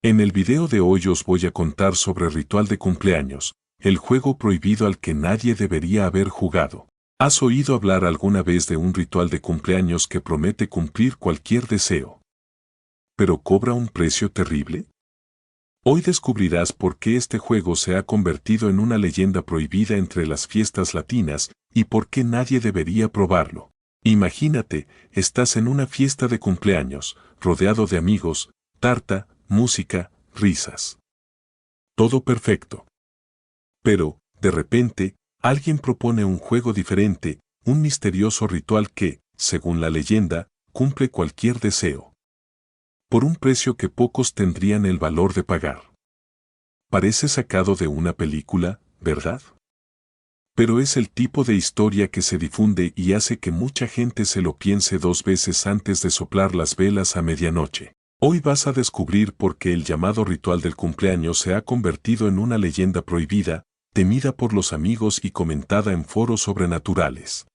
En el video de hoy os voy a contar sobre Ritual de Cumpleaños, el juego prohibido al que nadie debería haber jugado. ¿Has oído hablar alguna vez de un ritual de cumpleaños que promete cumplir cualquier deseo, pero cobra un precio terrible? Hoy descubrirás por qué este juego se ha convertido en una leyenda prohibida entre las fiestas latinas y por qué nadie debería probarlo. Imagínate, estás en una fiesta de cumpleaños, rodeado de amigos, tarta, música, risas. Todo perfecto. Pero, de repente, alguien propone un juego diferente, un misterioso ritual que, según la leyenda, cumple cualquier deseo. Por un precio que pocos tendrían el valor de pagar. Parece sacado de una película, ¿verdad? Pero es el tipo de historia que se difunde y hace que mucha gente se lo piense dos veces antes de soplar las velas a medianoche. Hoy vas a descubrir por qué el llamado ritual del cumpleaños se ha convertido en una leyenda prohibida, temida por los amigos y comentada en foros sobrenaturales.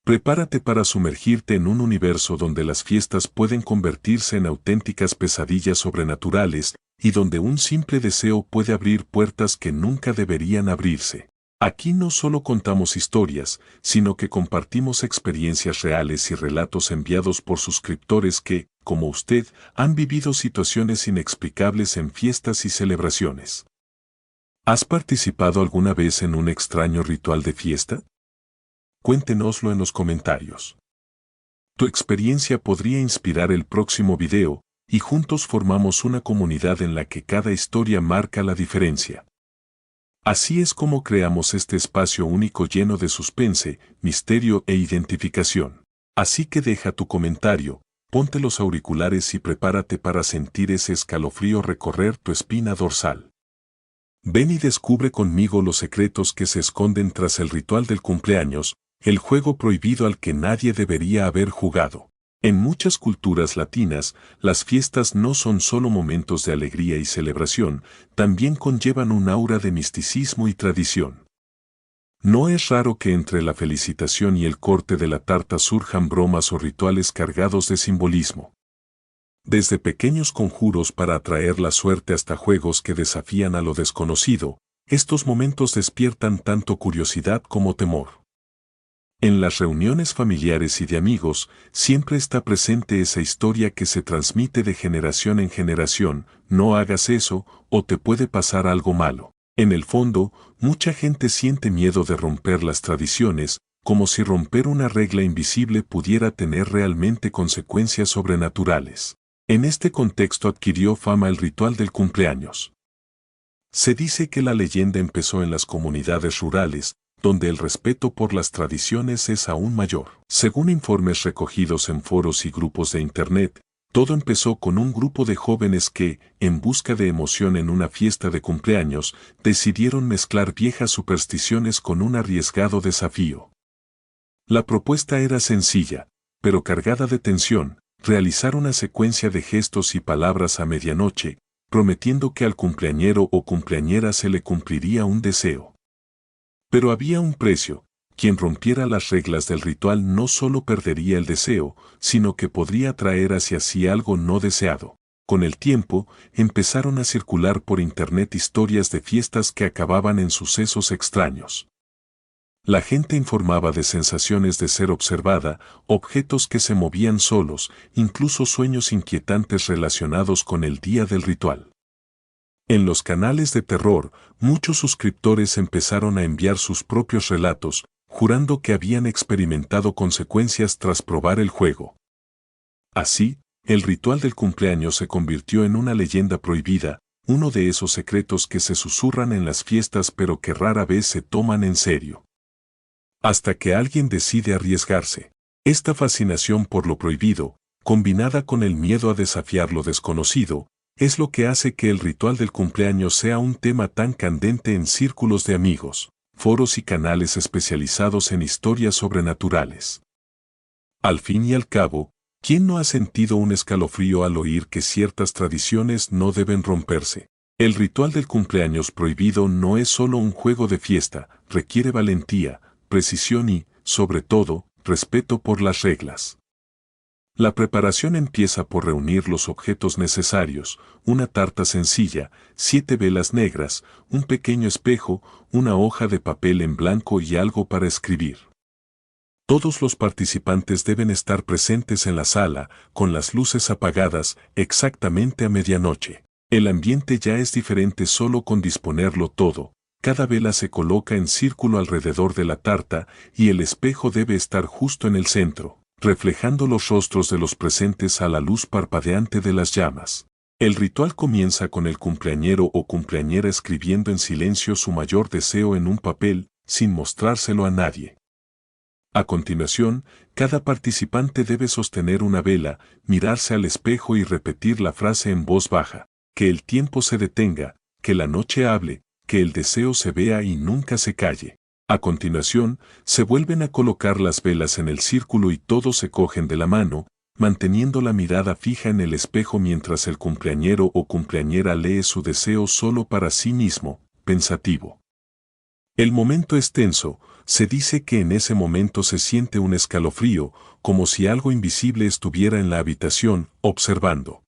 Prepárate para sumergirte en un universo donde las fiestas pueden convertirse en auténticas pesadillas sobrenaturales y donde un simple deseo puede abrir puertas que nunca deberían abrirse. Aquí no solo contamos historias, sino que compartimos experiencias reales y relatos enviados por suscriptores que, como usted, han vivido situaciones inexplicables en fiestas y celebraciones. ¿Has participado alguna vez en un extraño ritual de fiesta? Cuéntenoslo en los comentarios. Tu experiencia podría inspirar el próximo video, y juntos formamos una comunidad en la que cada historia marca la diferencia. Así es como creamos este espacio único lleno de suspense, misterio e identificación. Así que deja tu comentario, ponte los auriculares y prepárate para sentir ese escalofrío recorrer tu espina dorsal. Ven y descubre conmigo los secretos que se esconden tras el ritual del cumpleaños, el juego prohibido al que nadie debería haber jugado. En muchas culturas latinas, las fiestas no son solo momentos de alegría y celebración, también conllevan un aura de misticismo y tradición. No es raro que entre la felicitación y el corte de la tarta surjan bromas o rituales cargados de simbolismo. Desde pequeños conjuros para atraer la suerte hasta juegos que desafían a lo desconocido, estos momentos despiertan tanto curiosidad como temor. En las reuniones familiares y de amigos, siempre está presente esa historia que se transmite de generación en generación: no hagas eso, o te puede pasar algo malo. En el fondo, mucha gente siente miedo de romper las tradiciones, como si romper una regla invisible pudiera tener realmente consecuencias sobrenaturales. En este contexto adquirió fama el ritual del cumpleaños. Se dice que la leyenda empezó en las comunidades rurales, donde el respeto por las tradiciones es aún mayor. Según informes recogidos en foros y grupos de Internet, todo empezó con un grupo de jóvenes que, en busca de emoción en una fiesta de cumpleaños, decidieron mezclar viejas supersticiones con un arriesgado desafío. La propuesta era sencilla, pero cargada de tensión: realizar una secuencia de gestos y palabras a medianoche, prometiendo que al cumpleañero o cumpleañera se le cumpliría un deseo. Pero había un precio: quien rompiera las reglas del ritual no solo perdería el deseo, sino que podría traer hacia sí algo no deseado. Con el tiempo, empezaron a circular por internet historias de fiestas que acababan en sucesos extraños. La gente informaba de sensaciones de ser observada, objetos que se movían solos, incluso sueños inquietantes relacionados con el día del ritual. En los canales de terror, muchos suscriptores empezaron a enviar sus propios relatos, jurando que habían experimentado consecuencias tras probar el juego. Así, el ritual del cumpleaños se convirtió en una leyenda prohibida, uno de esos secretos que se susurran en las fiestas pero que rara vez se toman en serio. Hasta que alguien decide arriesgarse. Esta fascinación por lo prohibido, combinada con el miedo a desafiar lo desconocido, es lo que hace que el ritual del cumpleaños sea un tema tan candente en círculos de amigos, foros y canales especializados en historias sobrenaturales. Al fin y al cabo, ¿quién no ha sentido un escalofrío al oír que ciertas tradiciones no deben romperse? El ritual del cumpleaños prohibido no es solo un juego de fiesta, requiere valentía, precisión y, sobre todo, respeto por las reglas. La preparación empieza por reunir los objetos necesarios: una tarta sencilla, 7 velas negras, un pequeño espejo, una hoja de papel en blanco y algo para escribir. Todos los participantes deben estar presentes en la sala, con las luces apagadas, exactamente a medianoche. El ambiente ya es diferente solo con disponerlo todo. Cada vela se coloca en círculo alrededor de la tarta y el espejo debe estar justo en el centro, reflejando los rostros de los presentes a la luz parpadeante de las llamas. El ritual comienza con el cumpleañero o cumpleañera escribiendo en silencio su mayor deseo en un papel, sin mostrárselo a nadie. A continuación, cada participante debe sostener una vela, mirarse al espejo y repetir la frase en voz baja: que el tiempo se detenga, que la noche hable, que el deseo se vea y nunca se calle. A continuación, se vuelven a colocar las velas en el círculo y todos se cogen de la mano, manteniendo la mirada fija en el espejo mientras el cumpleañero o cumpleañera lee su deseo solo para sí mismo, pensativo. El momento es tenso. Se dice que en ese momento se siente un escalofrío, como si algo invisible estuviera en la habitación, observando.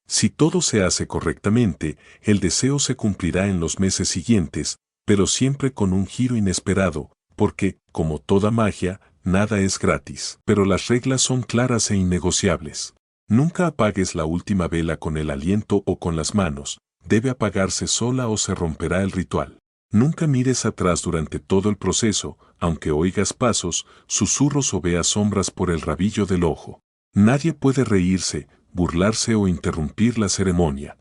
Si todo se hace correctamente, el deseo se cumplirá en los meses siguientes, pero siempre con un giro inesperado, porque, como toda magia, nada es gratis. Pero las reglas son claras e innegociables. Nunca apagues la última vela con el aliento o con las manos, debe apagarse sola o se romperá el ritual. Nunca mires atrás durante todo el proceso, aunque oigas pasos, susurros o veas sombras por el rabillo del ojo. Nadie puede reírse, burlarse o interrumpir la ceremonia.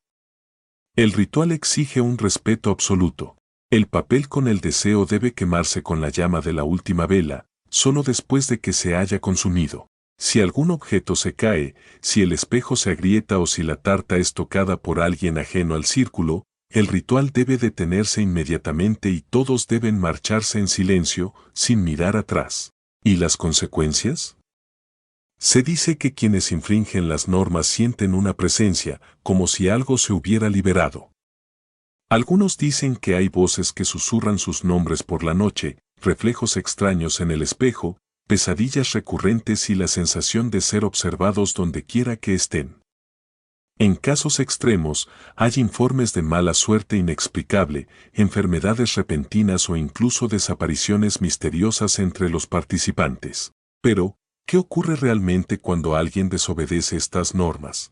El ritual exige un respeto absoluto. El papel con el deseo debe quemarse con la llama de la última vela, solo después de que se haya consumido. Si algún objeto se cae, si el espejo se agrieta o si la tarta es tocada por alguien ajeno al círculo, el ritual debe detenerse inmediatamente y todos deben marcharse en silencio, sin mirar atrás. ¿Y las consecuencias? Se dice que quienes infringen las normas sienten una presencia, como si algo se hubiera liberado. Algunos dicen que hay voces que susurran sus nombres por la noche, reflejos extraños en el espejo, pesadillas recurrentes y la sensación de ser observados donde quiera que estén. En casos extremos, hay informes de mala suerte inexplicable, enfermedades repentinas o incluso desapariciones misteriosas entre los participantes. Pero, ¿qué ocurre realmente cuando alguien desobedece estas normas?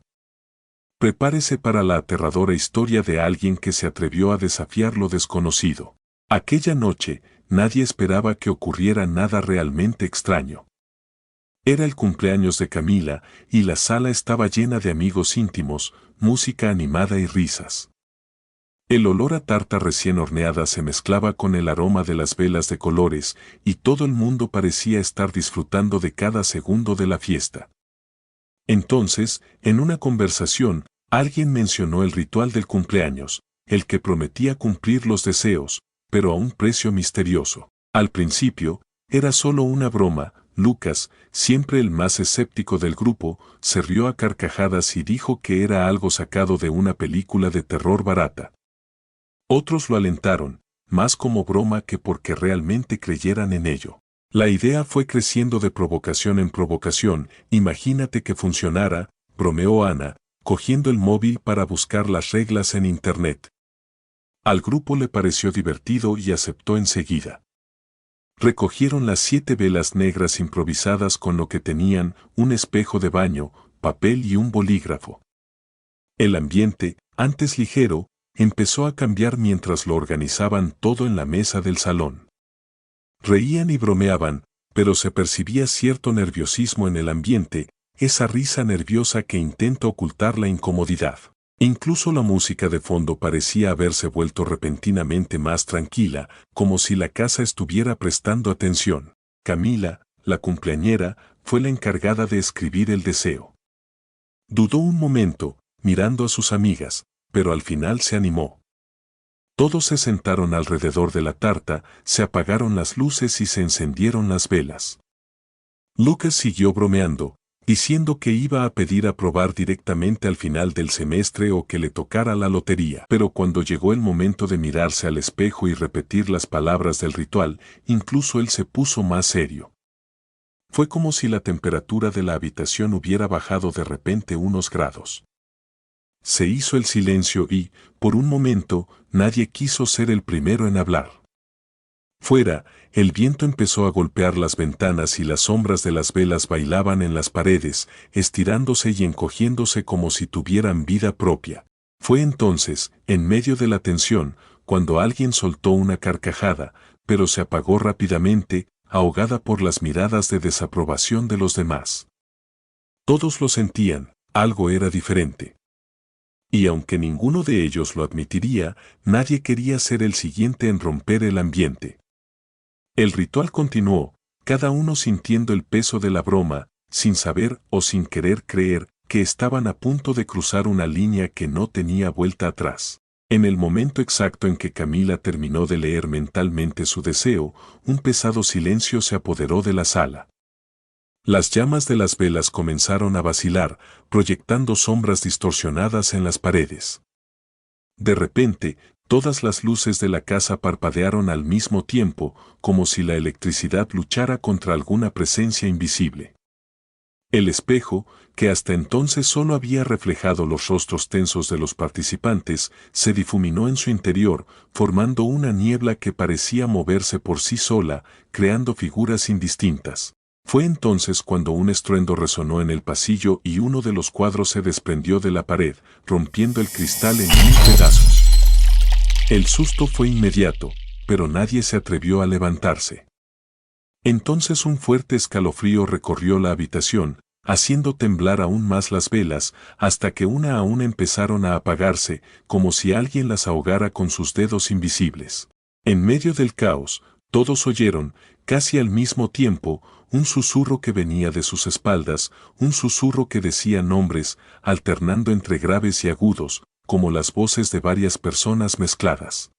Prepárese para la aterradora historia de alguien que se atrevió a desafiar lo desconocido. Aquella noche, nadie esperaba que ocurriera nada realmente extraño. Era el cumpleaños de Camila, y la sala estaba llena de amigos íntimos, música animada y risas. El olor a tarta recién horneada se mezclaba con el aroma de las velas de colores, y todo el mundo parecía estar disfrutando de cada segundo de la fiesta. Entonces, en una conversación, alguien mencionó el ritual del cumpleaños, el que prometía cumplir los deseos, pero a un precio misterioso. Al principio, era solo una broma. Lucas, siempre el más escéptico del grupo, se rió a carcajadas y dijo que era algo sacado de una película de terror barata. Otros lo alentaron, más como broma que porque realmente creyeran en ello. La idea fue creciendo de provocación en provocación. Imagínate que funcionara, bromeó Ana, cogiendo el móvil para buscar las reglas en internet. Al grupo le pareció divertido y aceptó enseguida. Recogieron las 7 velas negras improvisadas con lo que tenían: un espejo de baño, papel y un bolígrafo. El ambiente, antes ligero, empezó a cambiar mientras lo organizaban todo en la mesa del salón. Reían y bromeaban, pero se percibía cierto nerviosismo en el ambiente, esa risa nerviosa que intenta ocultar la incomodidad. Incluso la música de fondo parecía haberse vuelto repentinamente más tranquila, como si la casa estuviera prestando atención. Camila, la cumpleañera, fue la encargada de escribir el deseo. Dudó un momento, mirando a sus amigas, pero al final se animó. Todos se sentaron alrededor de la tarta, se apagaron las luces y se encendieron las velas. Lucas siguió bromeando, diciendo que iba a pedir aprobar directamente al final del semestre o que le tocara la lotería. Pero cuando llegó el momento de mirarse al espejo y repetir las palabras del ritual, incluso él se puso más serio. Fue como si la temperatura de la habitación hubiera bajado de repente unos grados. Se hizo el silencio y, por un momento, nadie quiso ser el primero en hablar. Fuera, el viento empezó a golpear las ventanas y las sombras de las velas bailaban en las paredes, estirándose y encogiéndose como si tuvieran vida propia. Fue entonces, en medio de la tensión, cuando alguien soltó una carcajada, pero se apagó rápidamente, ahogada por las miradas de desaprobación de los demás. Todos lo sentían, algo era diferente. Y aunque ninguno de ellos lo admitiría, nadie quería ser el siguiente en romper el ambiente. El ritual continuó, cada uno sintiendo el peso de la broma, sin saber o sin querer creer que estaban a punto de cruzar una línea que no tenía vuelta atrás. En el momento exacto en que Camila terminó de leer mentalmente su deseo, un pesado silencio se apoderó de la sala. Las llamas de las velas comenzaron a vacilar, proyectando sombras distorsionadas en las paredes. De repente, todas las luces de la casa parpadearon al mismo tiempo, como si la electricidad luchara contra alguna presencia invisible. El espejo, que hasta entonces solo había reflejado los rostros tensos de los participantes, se difuminó en su interior, formando una niebla que parecía moverse por sí sola, creando figuras indistintas. Fue entonces cuando un estruendo resonó en el pasillo y uno de los cuadros se desprendió de la pared, rompiendo el cristal en 1000 pedazos. El susto fue inmediato, pero nadie se atrevió a levantarse. Entonces un fuerte escalofrío recorrió la habitación, haciendo temblar aún más las velas, hasta que una a una empezaron a apagarse, como si alguien las ahogara con sus dedos invisibles. En medio del caos, todos oyeron, casi al mismo tiempo, un susurro que venía de sus espaldas, un susurro que decía nombres, alternando entre graves y agudos, como las voces de varias personas mezcladas.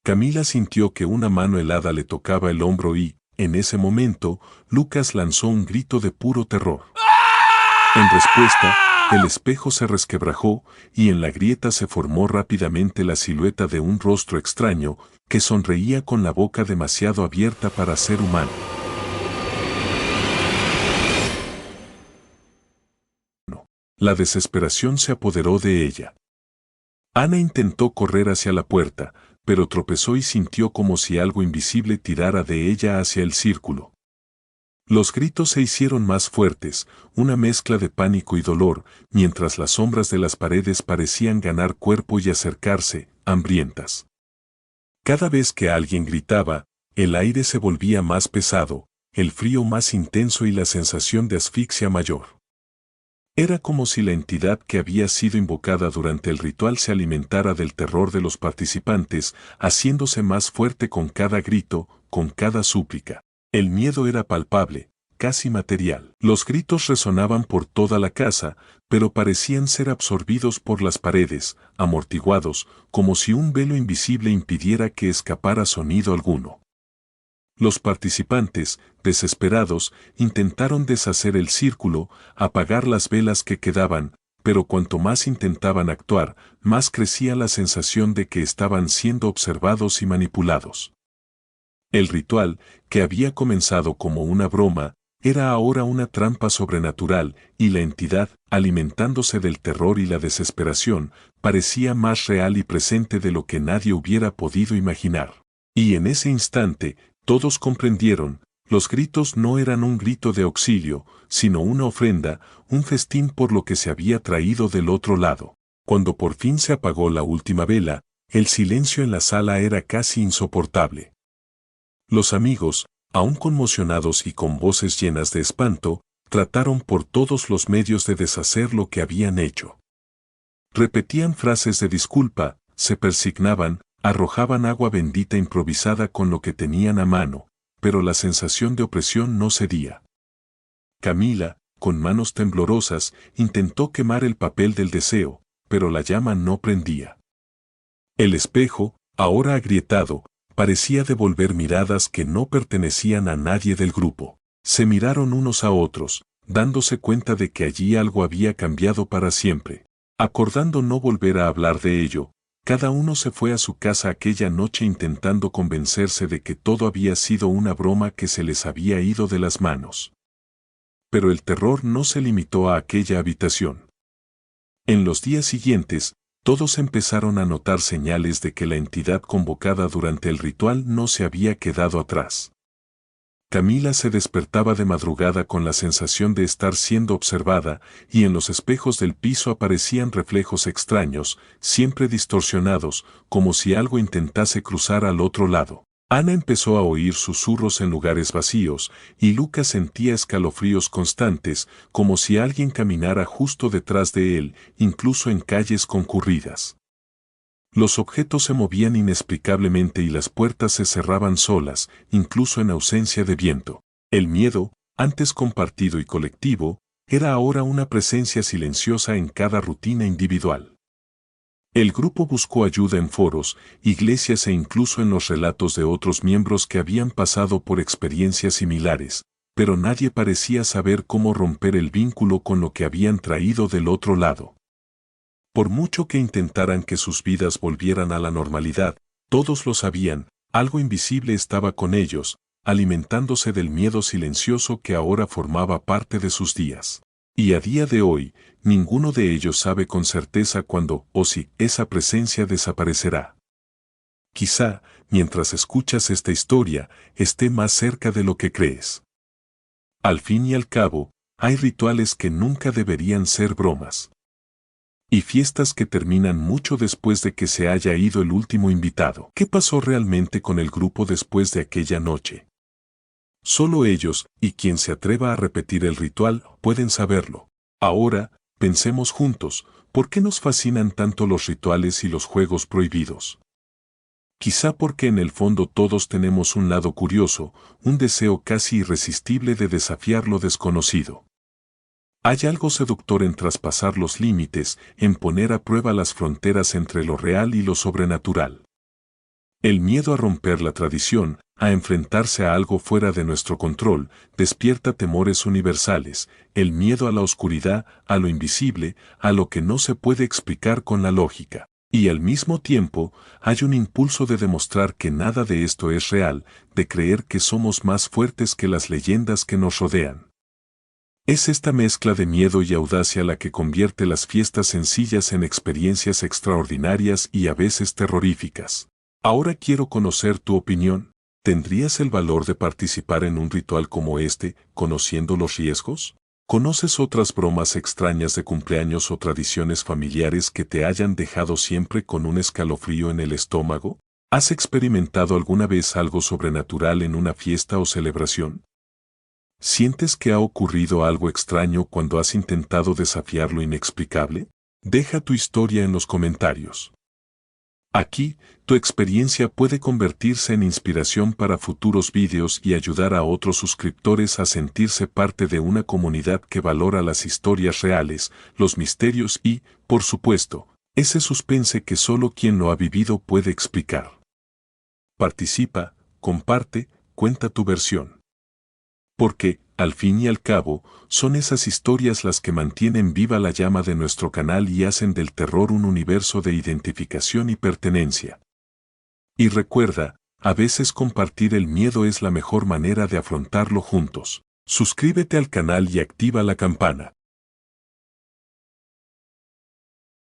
Camila sintió que una mano helada le tocaba el hombro y, en ese momento, Lucas lanzó un grito de puro terror. En respuesta, el espejo se resquebrajó y en la grieta se formó rápidamente la silueta de un rostro extraño que sonreía con la boca demasiado abierta para ser humano. La desesperación se apoderó de ella. Ana intentó correr hacia la puerta, pero tropezó y sintió como si algo invisible tirara de ella hacia el círculo. Los gritos se hicieron más fuertes, una mezcla de pánico y dolor, mientras las sombras de las paredes parecían ganar cuerpo y acercarse, hambrientas. Cada vez que alguien gritaba, el aire se volvía más pesado, el frío más intenso y la sensación de asfixia mayor. Era como si la entidad que había sido invocada durante el ritual se alimentara del terror de los participantes, haciéndose más fuerte con cada grito, con cada súplica. El miedo era palpable, casi material. Los gritos resonaban por toda la casa, pero parecían ser absorbidos por las paredes, amortiguados, como si un velo invisible impidiera que escapara sonido alguno. Los participantes, desesperados, intentaron deshacer el círculo, apagar las velas que quedaban, pero cuanto más intentaban actuar, más crecía la sensación de que estaban siendo observados y manipulados. El ritual, que había comenzado como una broma, era ahora una trampa sobrenatural, y la entidad, alimentándose del terror y la desesperación, parecía más real y presente de lo que nadie hubiera podido imaginar. Y en ese instante, todos comprendieron, los gritos no eran un grito de auxilio, sino una ofrenda, un festín por lo que se había traído del otro lado. Cuando por fin se apagó la última vela, el silencio en la sala era casi insoportable. Los amigos, aún conmocionados y con voces llenas de espanto, trataron por todos los medios de deshacer lo que habían hecho. Repetían frases de disculpa, se persignaban, arrojaban agua bendita improvisada con lo que tenían a mano, pero la sensación de opresión no cedía. Camila, con manos temblorosas, intentó quemar el papel del deseo, pero la llama no prendía. El espejo, ahora agrietado, parecía devolver miradas que no pertenecían a nadie del grupo. Se miraron unos a otros, dándose cuenta de que allí algo había cambiado para siempre. Acordando no volver a hablar de ello, cada uno se fue a su casa aquella noche intentando convencerse de que todo había sido una broma que se les había ido de las manos. pero el terror no se limitó a aquella habitación. En los días siguientes, todos empezaron a notar señales de que la entidad convocada durante el ritual no se había quedado atrás. Camila se despertaba de madrugada con la sensación de estar siendo observada, y en los espejos del piso aparecían reflejos extraños, siempre distorsionados, como si algo intentase cruzar al otro lado. Ana empezó a oír susurros en lugares vacíos, y Lucas sentía escalofríos constantes, como si alguien caminara justo detrás de él, incluso en calles concurridas. Los objetos se movían inexplicablemente y las puertas se cerraban solas, incluso en ausencia de viento. El miedo, antes compartido y colectivo, era ahora una presencia silenciosa en cada rutina individual. El grupo buscó ayuda en foros, iglesias e incluso en los relatos de otros miembros que habían pasado por experiencias similares, pero nadie parecía saber cómo romper el vínculo con lo que habían traído del otro lado. Por mucho que intentaran que sus vidas volvieran a la normalidad, todos lo sabían, algo invisible estaba con ellos, alimentándose del miedo silencioso que ahora formaba parte de sus días. Y a día de hoy, ninguno de ellos sabe con certeza cuándo o si esa presencia desaparecerá. Quizá, mientras escuchas esta historia, esté más cerca de lo que crees. Al fin y al cabo, hay rituales que nunca deberían ser bromas. Y fiestas que terminan mucho después de que se haya ido el último invitado. ¿Qué pasó realmente con el grupo después de aquella noche? Solo ellos, y quien se atreva a repetir el ritual, pueden saberlo. Ahora, pensemos juntos, ¿por qué nos fascinan tanto los rituales y los juegos prohibidos? Quizá porque en el fondo todos tenemos un lado curioso, un deseo casi irresistible de desafiar lo desconocido. Hay algo seductor en traspasar los límites, en poner a prueba las fronteras entre lo real y lo sobrenatural. El miedo a romper la tradición, a enfrentarse a algo fuera de nuestro control, despierta temores universales, el miedo a la oscuridad, a lo invisible, a lo que no se puede explicar con la lógica. Y al mismo tiempo, hay un impulso de demostrar que nada de esto es real, de creer que somos más fuertes que las leyendas que nos rodean. Es esta mezcla de miedo y audacia la que convierte las fiestas sencillas en experiencias extraordinarias y a veces terroríficas. Ahora quiero conocer tu opinión. ¿Tendrías el valor de participar en un ritual como este, conociendo los riesgos? ¿Conoces otras bromas extrañas de cumpleaños o tradiciones familiares que te hayan dejado siempre con un escalofrío en el estómago? ¿Has experimentado alguna vez algo sobrenatural en una fiesta o celebración? ¿Sientes que ha ocurrido algo extraño cuando has intentado desafiar lo inexplicable? Deja tu historia en los comentarios. Aquí, tu experiencia puede convertirse en inspiración para futuros vídeos y ayudar a otros suscriptores a sentirse parte de una comunidad que valora las historias reales, los misterios y, por supuesto, ese suspense que solo quien lo ha vivido puede explicar. Participa, comparte, cuenta tu versión. Porque, al fin y al cabo, son esas historias las que mantienen viva la llama de nuestro canal y hacen del terror un universo de identificación y pertenencia. Y recuerda, a veces compartir el miedo es la mejor manera de afrontarlo juntos. Suscríbete al canal y activa la campana.